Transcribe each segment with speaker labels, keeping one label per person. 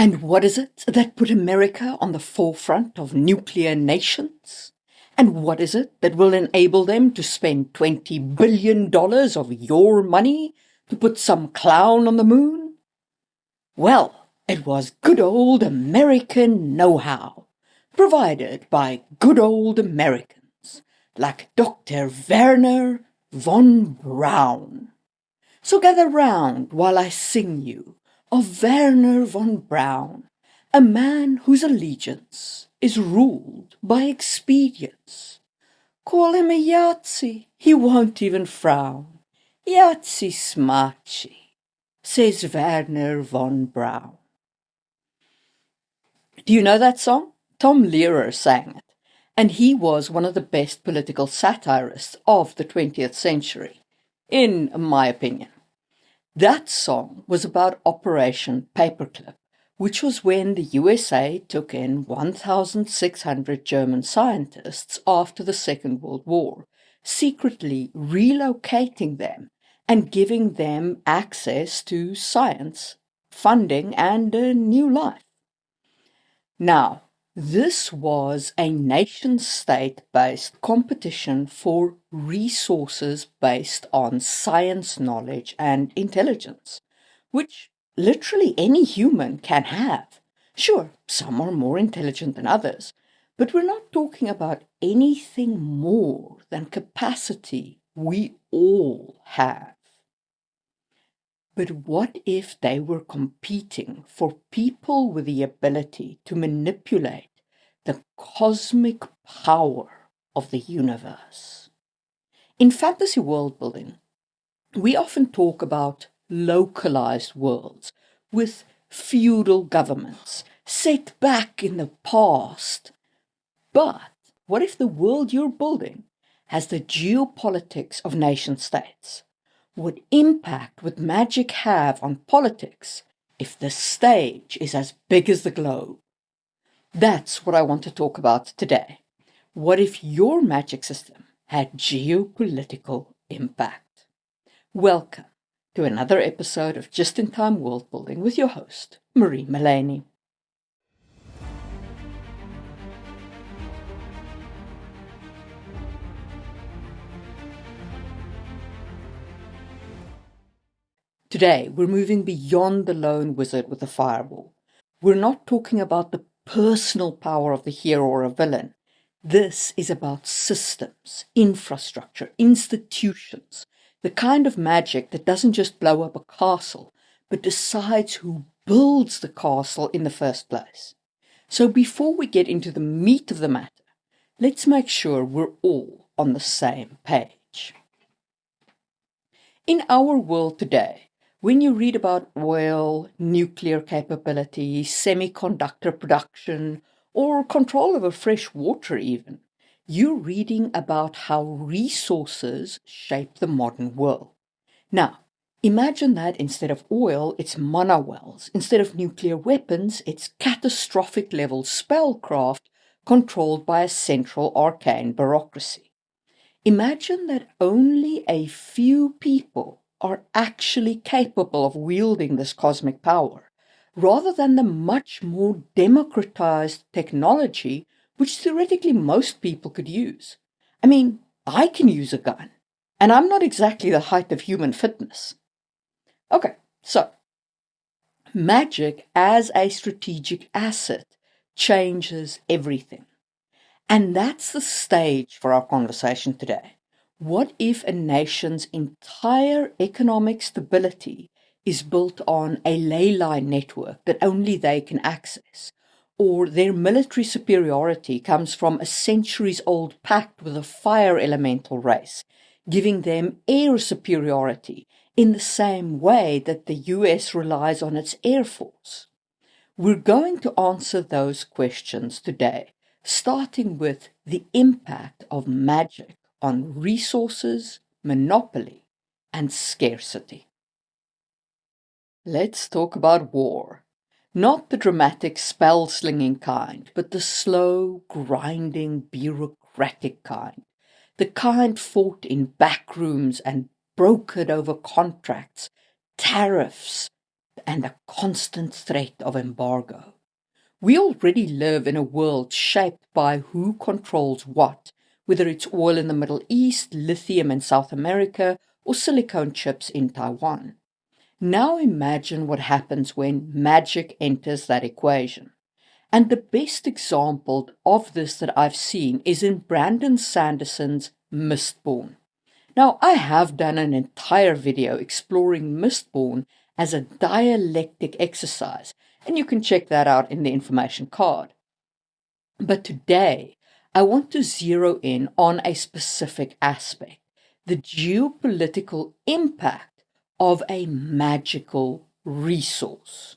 Speaker 1: And what is it that put America on the forefront of nuclear nations? And what is it that will enable them to spend $20 billion of your money to put some clown on the moon? Well, it was good old American know-how, provided by good old Americans, like Dr. Werner von Braun. So gather round while I sing you of Werner von Braun, a man whose allegiance is ruled by expedience. Call him a Yahtzee, he won't even frown. Yahtzee smarchy, says Werner von Braun. Do you know that song? Tom Lehrer sang it, and he was one of the best political satirists of the 20th century, in my opinion. That song was about Operation Paperclip, which was when the USA took in 1,600 German scientists after the Second World War, secretly relocating them and giving them access to science, funding, and a new life. Now, this was a nation-state-based competition for resources based on science knowledge and intelligence, which literally any human can have. Sure, some are more intelligent than others, but we're not talking about anything more than capacity we all have. But what if they were competing for people with the ability to manipulate the cosmic power of the universe? In fantasy world building, we often talk about localized worlds with feudal governments set back in the past. But what if the world you're building has the geopolitics of nation states? What impact would magic have on politics if the stage is as big as the globe? That's what I want to talk about today. What if your magic system had geopolitical impact? Welcome to another episode of Just in Time World Building with your host, Marie Mullaney. Today, we're moving beyond the lone wizard with a fireball. We're not talking about the personal power of the hero or a villain. This is about systems, infrastructure, institutions, the kind of magic that doesn't just blow up a castle, but decides who builds the castle in the first place. So before we get into the meat of the matter, let's make sure we're all on the same page. In our world today, when you read about oil, nuclear capability, semiconductor production, or control over fresh water even, you're reading about how resources shape the modern world. Now, imagine that instead of oil, it's mana wells. Instead of nuclear weapons, it's catastrophic level spellcraft controlled by a central arcane bureaucracy. Imagine that only a few people are actually capable of wielding this cosmic power, rather than the much more democratized technology which theoretically most people could use. I mean, I can use a gun, and I'm not exactly the height of human fitness. Okay, so magic as a strategic asset changes everything. And that's the stage for our conversation today. What if a nation's entire economic stability is built on a ley line network that only they can access? Or their military superiority comes from a centuries-old pact with a fire elemental race, giving them air superiority in the same way that the US relies on its air force? We're going to answer those questions today, starting with the impact of magic on resources, monopoly, and scarcity. Let's talk about war. Not the dramatic spell-slinging kind, but the slow, grinding, bureaucratic kind. The kind fought in back rooms and brokered over contracts, tariffs, and the constant threat of embargo. We already live in a world shaped by who controls what, whether it's oil in the Middle East, lithium in South America, or silicone chips in Taiwan. Now imagine what happens when magic enters that equation. And the best example of this that I've seen is in Brandon Sanderson's Mistborn. Now, I have done an entire video exploring Mistborn as a dialectic exercise, and you can check that out in the information card. But today, I want to zero in on a specific aspect, the geopolitical impact of a magical resource.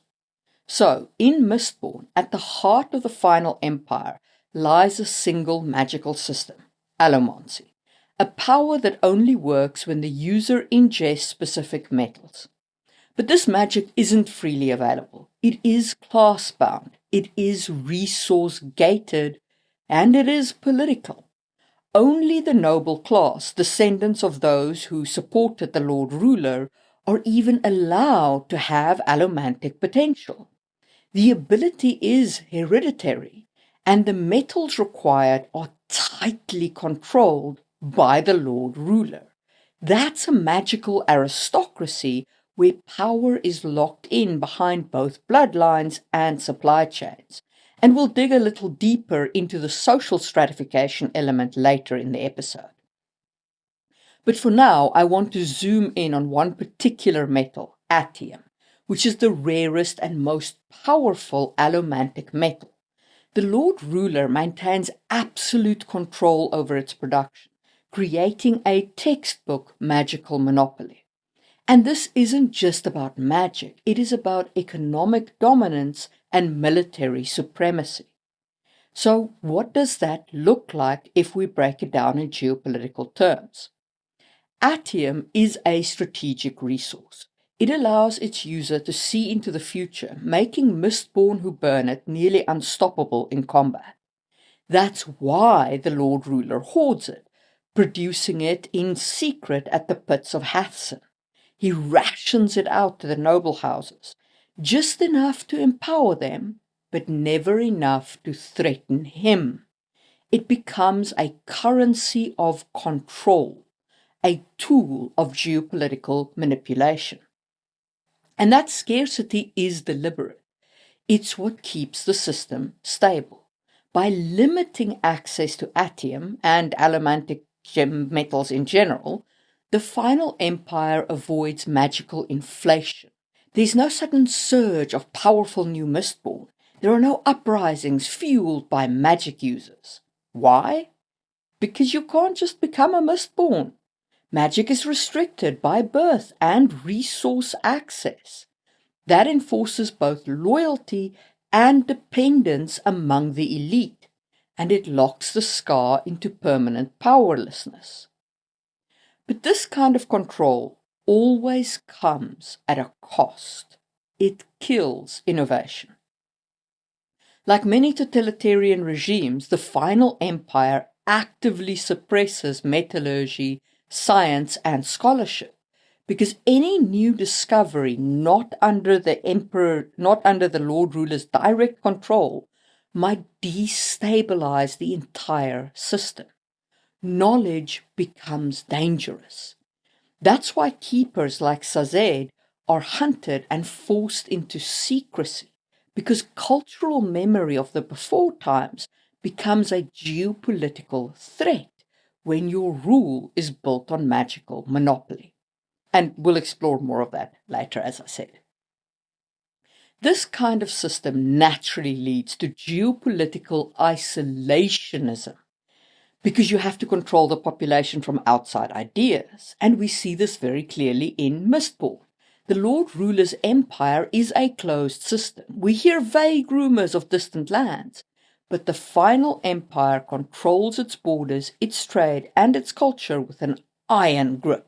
Speaker 1: So, in Mistborn, at the heart of the final empire lies a single magical system, allomancy, a power that only works when the user ingests specific metals. But this magic isn't freely available. It is class-bound, it is resource-gated, and it is political. Only the noble class, descendants of those who supported the Lord Ruler, are even allowed to have allomantic potential. The ability is hereditary, and the metals required are tightly controlled by the Lord Ruler. That's a magical aristocracy where power is locked in behind both bloodlines and supply chains. And we'll dig a little deeper into the social stratification element later in the episode. But for now, I want to zoom in on one particular metal, atium, which is the rarest and most powerful allomantic metal. The Lord Ruler maintains absolute control over its production, creating a textbook magical monopoly. And this isn't just about magic, it is about economic dominance and military supremacy. So, what does that look like if we break it down in geopolitical terms? Atium is a strategic resource. It allows its user to see into the future, making Mistborn who burn it nearly unstoppable in combat. That's why the Lord Ruler hoards it, producing it in secret at the pits of Hathsin. He rations it out to the noble houses, just enough to empower them, but never enough to threaten him. It becomes a currency of control, a tool of geopolitical manipulation. And that scarcity is deliberate. It's what keeps the system stable. By limiting access to atium and allomantic gem metals in general, the final empire avoids magical inflation. There's no sudden surge of powerful new Mistborn. There are no uprisings fueled by magic users. Why? Because you can't just become a Mistborn. Magic is restricted by birth and resource access. That enforces both loyalty and dependence among the elite, and it locks the scar into permanent powerlessness. But this kind of control always comes at a cost. It kills innovation. Like many totalitarian regimes, the final empire actively suppresses metallurgy, science, and scholarship, because any new discovery not under the emperor, not under the Lord Ruler's direct control, might destabilize the entire system. Knowledge becomes dangerous. That's why keepers like Sazed are hunted and forced into secrecy, because cultural memory of the before times becomes a geopolitical threat when your rule is built on magical monopoly. And we'll explore more of that later, as I said. This kind of system naturally leads to geopolitical isolationism, because you have to control the population from outside ideas, and we see this very clearly in Mistborn. The Lord Ruler's empire is a closed system. We hear vague rumors of distant lands, but the final empire controls its borders, its trade, and its culture with an iron grip.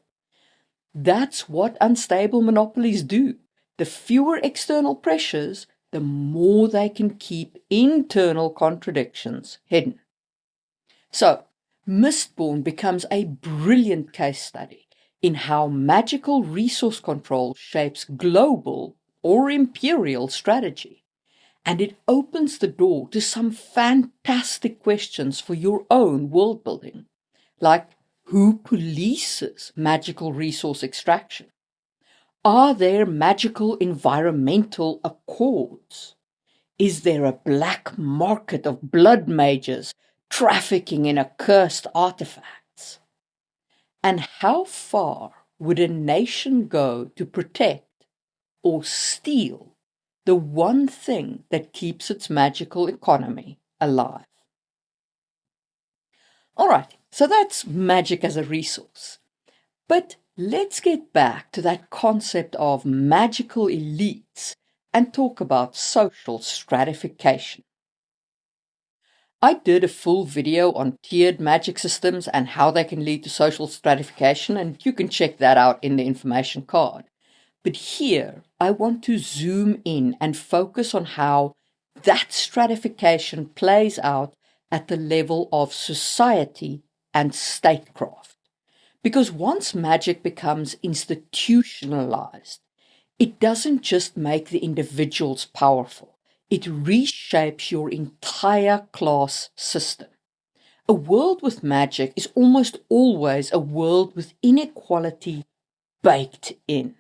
Speaker 1: That's what unstable monopolies do. The fewer external pressures, the more they can keep internal contradictions hidden. So, Mistborn becomes a brilliant case study in how magical resource control shapes global or imperial strategy. And it opens the door to some fantastic questions for your own world building, like who polices magical resource extraction? Are there magical environmental accords? Is there a black market of blood mages trafficking in accursed artifacts? And how far would a nation go to protect or steal the one thing that keeps its magical economy alive? All right, so that's magic as a resource. But let's get back to that concept of magical elites and talk about social stratification. I did a full video on tiered magic systems and how they can lead to social stratification, and you can check that out in the information card. But here, I want to zoom in and focus on how that stratification plays out at the level of society and statecraft. Because once magic becomes institutionalized, it doesn't just make the individuals powerful, it reshapes your entire class system. A world with magic is almost always a world with inequality baked in.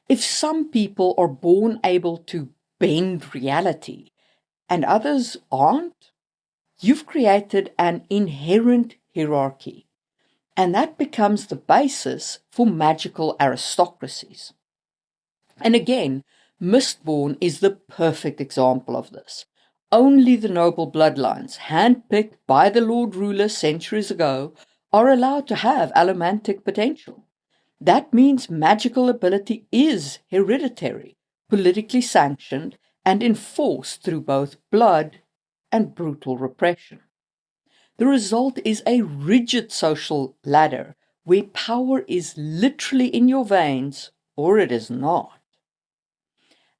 Speaker 1: If some people are born able to bend reality and others aren't, you've created an inherent hierarchy, and that becomes the basis for magical aristocracies. And again, Mistborn is the perfect example of this. Only the noble bloodlines, handpicked by the Lord Ruler centuries ago, are allowed to have allomantic potential. That means magical ability is hereditary, politically sanctioned, and enforced through both blood and brutal repression. The result is a rigid social ladder where power is literally in your veins or it is not.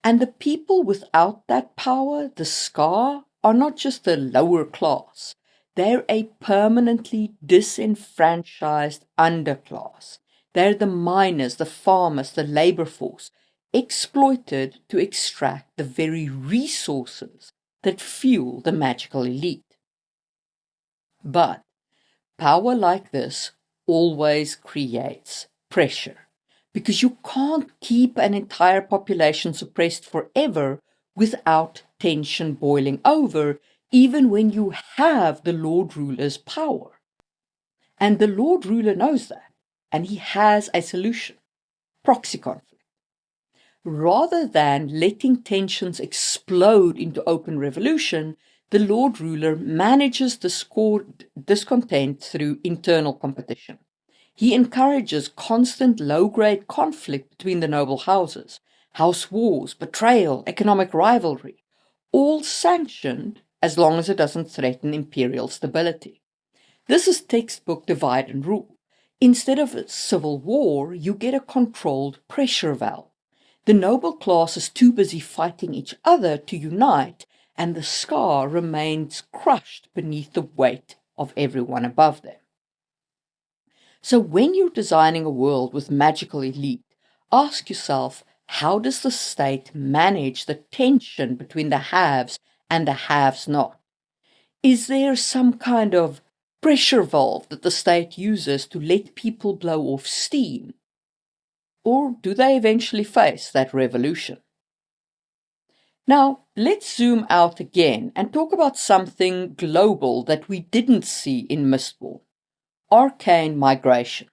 Speaker 1: And the people without that power, the scar, are not just the lower class. They're a permanently disenfranchised underclass. They're the miners, the farmers, the labor force, exploited to extract the very resources that fuel the magical elite. But power like this always creates pressure, because you can't keep an entire population suppressed forever without tension boiling over, even when you have the Lord Ruler's power. And the Lord Ruler knows that, and he has a solution: proxy conflict. Rather than letting tensions explode into open revolution, the Lord Ruler manages discontent through internal competition. He encourages constant low-grade conflict between the noble houses, house wars, betrayal, economic rivalry, all sanctioned as long as it doesn't threaten imperial stability. This is textbook divide and rule. Instead of a civil war, you get a controlled pressure valve. The noble class is too busy fighting each other to unite, and the scar remains crushed beneath the weight of everyone above them. So when you're designing a world with magical elite, ask yourself, how does the state manage the tension between the haves and the haves-not? Is there some kind of pressure valve that the state uses to let people blow off steam? Or do they eventually face that revolution? Now, let's zoom out again and talk about something global that we didn't see in Mistborn: arcane migration.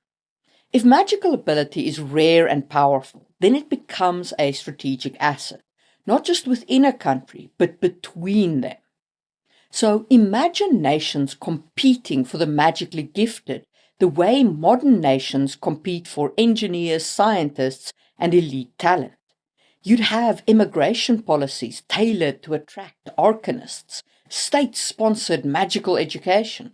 Speaker 1: If magical ability is rare and powerful, then it becomes a strategic asset, not just within a country, but between them. So imagine nations competing for the magically gifted, the way modern nations compete for engineers, scientists, and elite talent. You'd have immigration policies tailored to attract arcanists, state-sponsored magical education,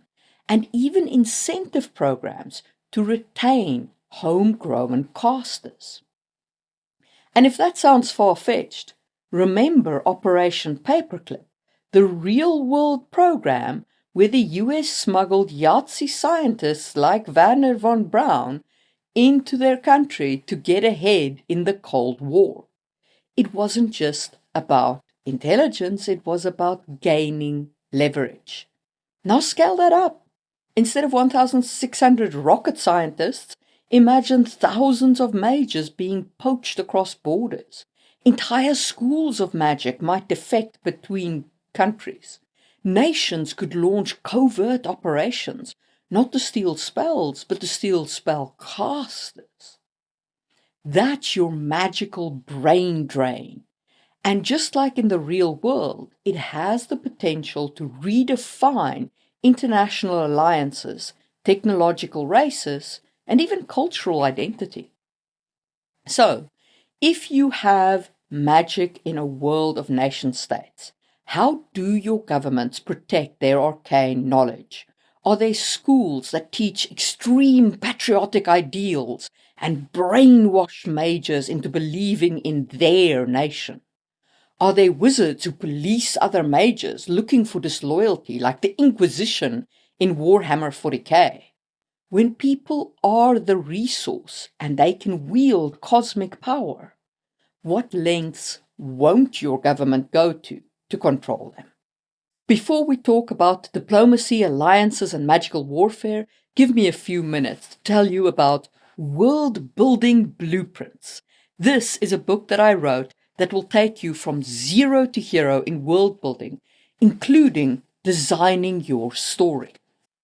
Speaker 1: and even incentive programs to retain homegrown casters. And if that sounds far-fetched, remember Operation Paperclip, the real-world program where the US smuggled Yahtzee scientists like Werner von Braun into their country to get ahead in the Cold War. it wasn't just about intelligence, it was about gaining leverage. Now scale that up. Instead of 1,600 rocket scientists, imagine thousands of mages being poached across borders. Entire schools of magic might defect between countries. Nations could launch covert operations, not to steal spells, but to steal spell casters. That's your magical brain drain. And just like in the real world, it has the potential to redefine international alliances, technological races, and even cultural identity. So, if you have magic in a world of nation states, how do your governments protect their arcane knowledge? Are there schools that teach extreme patriotic ideals and brainwash mages into believing in their nation? Are there wizards who police other mages looking for disloyalty, like the Inquisition in Warhammer 40k? When people are the resource and they can wield cosmic power, what lengths won't your government go to control them? Before we talk about diplomacy, alliances, and magical warfare, give me a few minutes to tell you about Worldbuilding Blueprints. This is a book that I wrote that will take you from zero to hero in world building, including designing your story.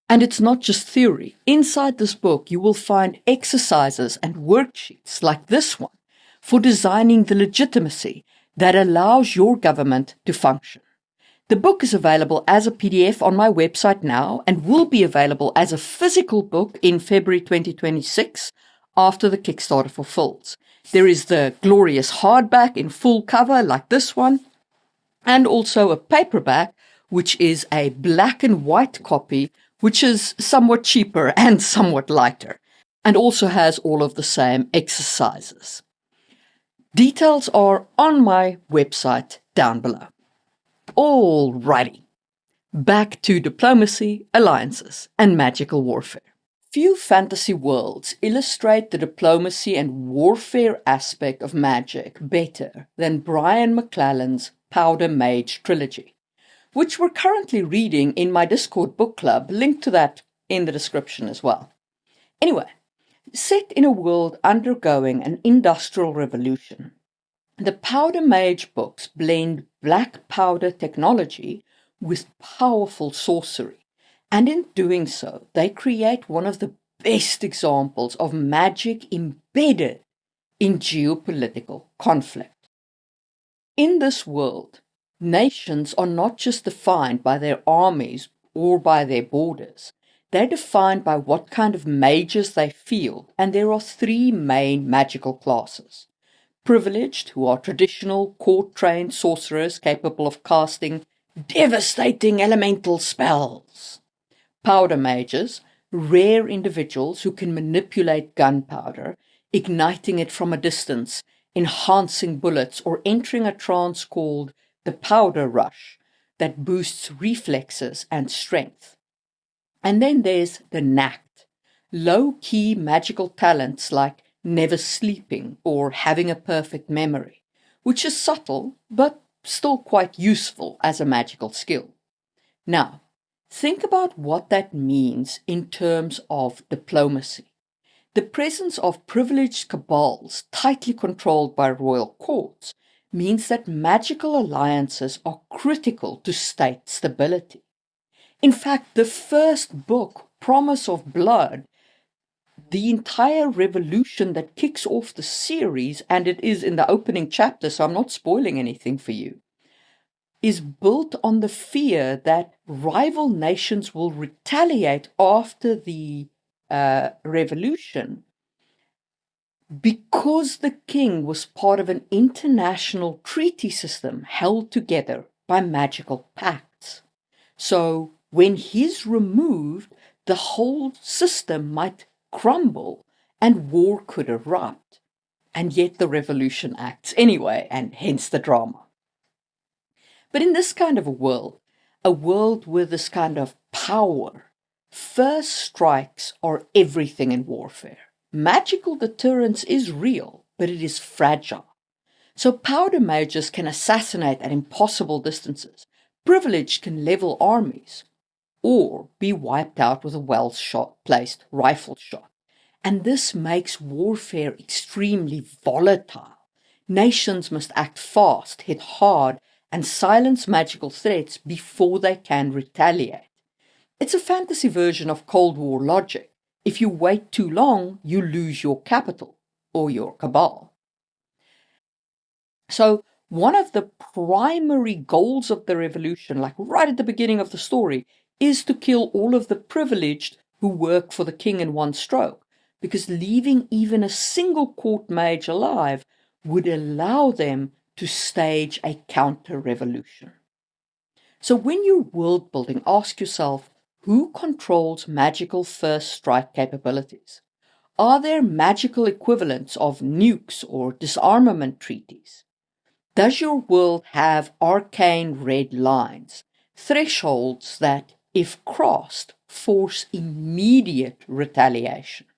Speaker 1: And it's not just theory. Inside this book, you will find exercises and worksheets like this one for designing the legitimacy that allows your government to function. The book is available as a PDF on my website now and will be available as a physical book in February 2026 after the Kickstarter fulfills. There is the glorious hardback in full cover like this one, and also a paperback, which is a black and white copy, which is somewhat cheaper and somewhat lighter, and also has all of the same exercises. Details are on my website down below. Alrighty, back to diplomacy, alliances, and magical warfare. Few fantasy worlds illustrate the diplomacy and warfare aspect of magic better than Brian McClellan's Powder Mage trilogy, which we're currently reading in my Discord book club, linked to that in the description as well. Anyway, set in a world undergoing an industrial revolution, the Powder Mage books blend black powder technology with powerful sorcery, and in doing so, they create one of the best examples of magic embedded in geopolitical conflict. In this world, nations are not just defined by their armies or by their borders. They're defined by what kind of mages they field, and there are three main magical classes. Privileged, who are traditional, court-trained sorcerers capable of casting devastating elemental spells. Powder mages, rare individuals who can manipulate gunpowder, igniting it from a distance, enhancing bullets, or entering a trance called the powder rush that boosts reflexes and strength. And then there's the knacked, low-key magical talents like never sleeping or having a perfect memory, which is subtle but still quite useful as a magical skill. Now, think about what that means in terms of diplomacy. The presence of privileged cabals tightly controlled by royal courts means that magical alliances are critical to state stability. In fact, the first book, Promise of Blood, the entire revolution that kicks off the series, and it is in the opening chapter, so I'm not spoiling anything for you, is built on the fear that rival nations will retaliate after the revolution because the king was part of an international treaty system held together by magical pacts. So when he's removed, the whole system might crumble and war could erupt. And yet the revolution acts anyway, and hence the drama. But in this kind of a world with this kind of power, first strikes are everything in warfare. Magical deterrence is real, but it is fragile. So powder mages can assassinate at impossible distances. Privileged can level armies, or be wiped out with a well-placed rifle shot. And this makes warfare extremely volatile. Nations must act fast, hit hard, and silence magical threats before they can retaliate. It's a fantasy version of Cold War logic. If you wait too long, you lose your capital, or your cabal. So one of the primary goals of the revolution, like right at the beginning of the story, is to kill all of the privileged who work for the king in one stroke, because leaving even a single court mage alive would allow them to stage a counter-revolution. So when you're world building, ask yourself, who controls magical first strike capabilities? Are there magical equivalents of nukes or disarmament treaties? Does your world have arcane red lines, thresholds that, if crossed, force immediate retaliation?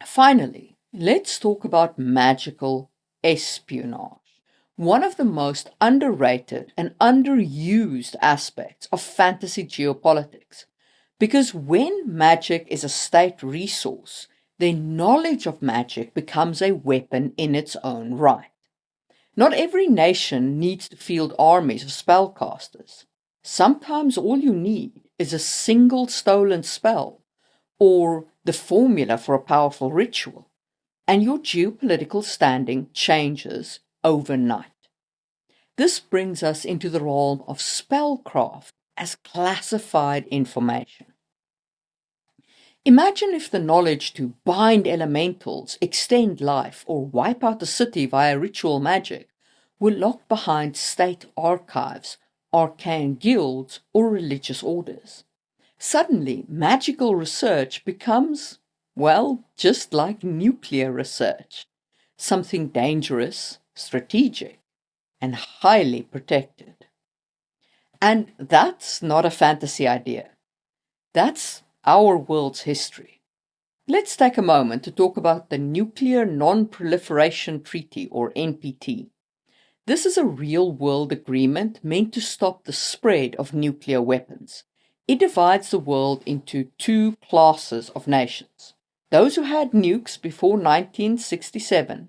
Speaker 1: Finally, let's talk about magical espionage, one of the most underrated and underused aspects of fantasy geopolitics. Because when magic is a state resource, then knowledge of magic becomes a weapon in its own right. Not every nation needs to field armies of spellcasters. Sometimes all you need is a single stolen spell or the formula for a powerful ritual, and your geopolitical standing changes overnight. This brings us into the realm of spellcraft as classified information. Imagine if the knowledge to bind elementals, extend life, or wipe out a city via ritual magic were locked behind state archives, arcane guilds, or religious orders. Suddenly, magical research becomes, well, just like nuclear research, something dangerous, strategic, and highly protected. And that's not a fantasy idea. That's our world's history. Let's take a moment to talk about the Nuclear Non-Proliferation Treaty, or NPT. This is a real-world agreement meant to stop the spread of nuclear weapons. It divides the world into two classes of nations: those who had nukes before 1967,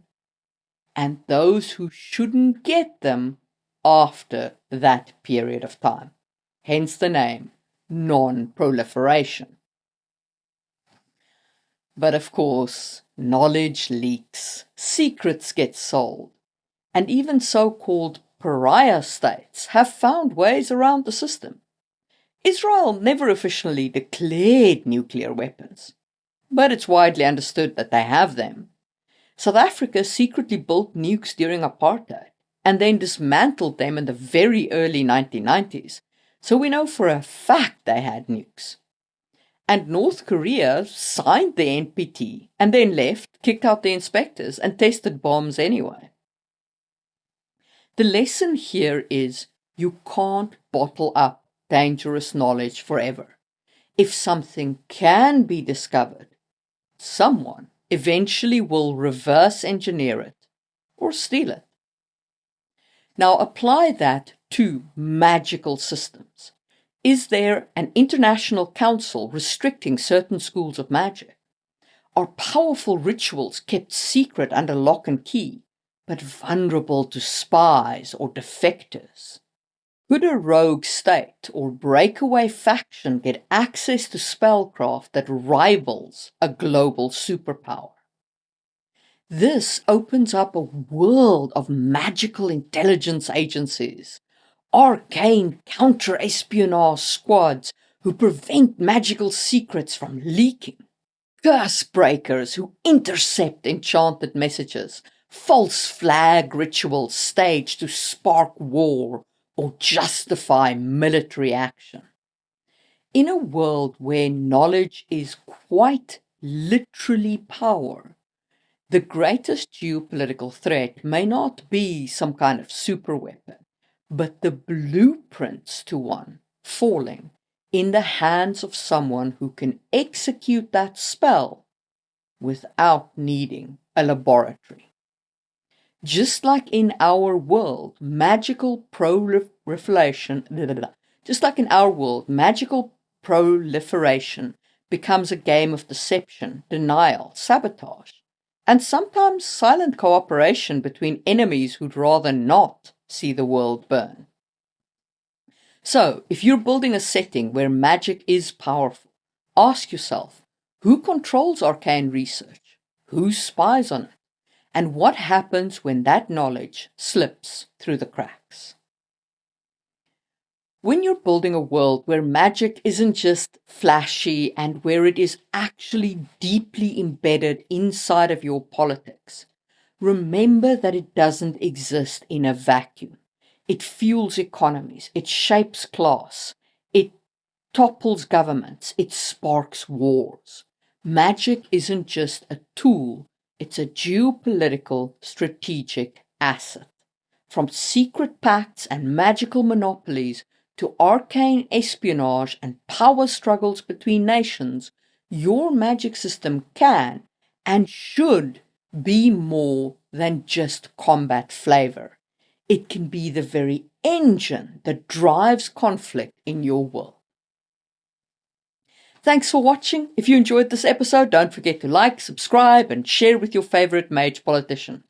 Speaker 1: and those who shouldn't get them after that period of time. Hence the name, non-proliferation. But of course, knowledge leaks, secrets get sold, and even so-called pariah states have found ways around the system. Israel never officially declared nuclear weapons, but it's widely understood that they have them. South Africa secretly built nukes during apartheid and then dismantled them in the very early 1990s, so we know for a fact they had nukes. And North Korea signed the NPT and then left, kicked out the inspectors, and tested bombs anyway. The lesson here is you can't bottle up dangerous knowledge forever. If something can be discovered, someone eventually will reverse engineer it or steal it. Now apply that to magical systems. Is there an international council restricting certain schools of magic? Are powerful rituals kept secret under lock and key, but vulnerable to spies or defectors? Could a rogue state or breakaway faction get access to spellcraft that rivals a global superpower? This opens up a world of magical intelligence agencies, arcane counter-espionage squads who prevent magical secrets from leaking, curse breakers who intercept enchanted messages, false flag rituals staged to spark war or justify military action. In a world where knowledge is quite literally power, the greatest geopolitical threat may not be some kind of superweapon, but the blueprints to one falling in the hands of someone who can execute that spell without needing a laboratory. Just like in our world, magical proliferation becomes a game of deception, denial, sabotage, and sometimes silent cooperation between enemies who'd rather not see the world burn. So, if you're building a setting where magic is powerful, ask yourself, who controls arcane research? Who spies on it? And what happens when that knowledge slips through the cracks? When you're building a world where magic isn't just flashy and where it is actually deeply embedded inside of your politics, remember that it doesn't exist in a vacuum. It fuels economies, it shapes class, it topples governments, it sparks wars. Magic isn't just a tool, it's a geopolitical strategic asset. From secret pacts and magical monopolies to arcane espionage and power struggles between nations, your magic system can and should be more than just combat flavor. It can be the very engine that drives conflict in your world. Thanks for watching. If you enjoyed this episode, don't forget to like, subscribe, and share with your favorite mage politician.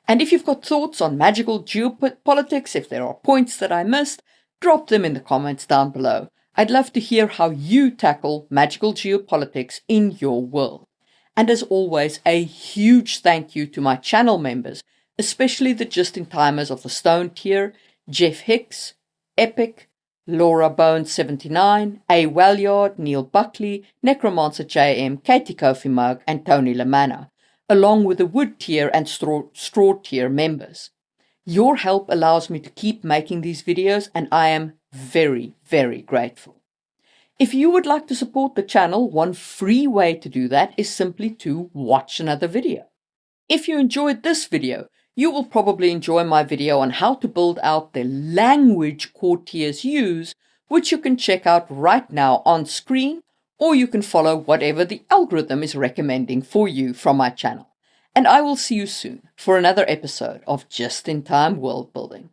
Speaker 1: And if you've got thoughts on magical geopolitics, if there are points that I missed, drop them in the comments down below. I'd love to hear how you tackle magical geopolitics in your world. And as always, a huge thank you to my channel members, especially the just-in-timers of the Stone tier, Jeff Hicks, Epic, Laura Bones 79, A. Walliard, Neil Buckley, Necromancer JM, Katie Kofi Mug, and Tony Lamanna, along with the Wood tier and Straw tier members. Your help allows me to keep making these videos, and I am very, very grateful. If you would like to support the channel, one free way to do that is simply to watch another video. If you enjoyed this video, you will probably enjoy my video on how to build out the language courtiers use, which you can check out right now on screen, or you can follow whatever the algorithm is recommending for you from my channel. And I will see you soon for another episode of Just in Time World Building.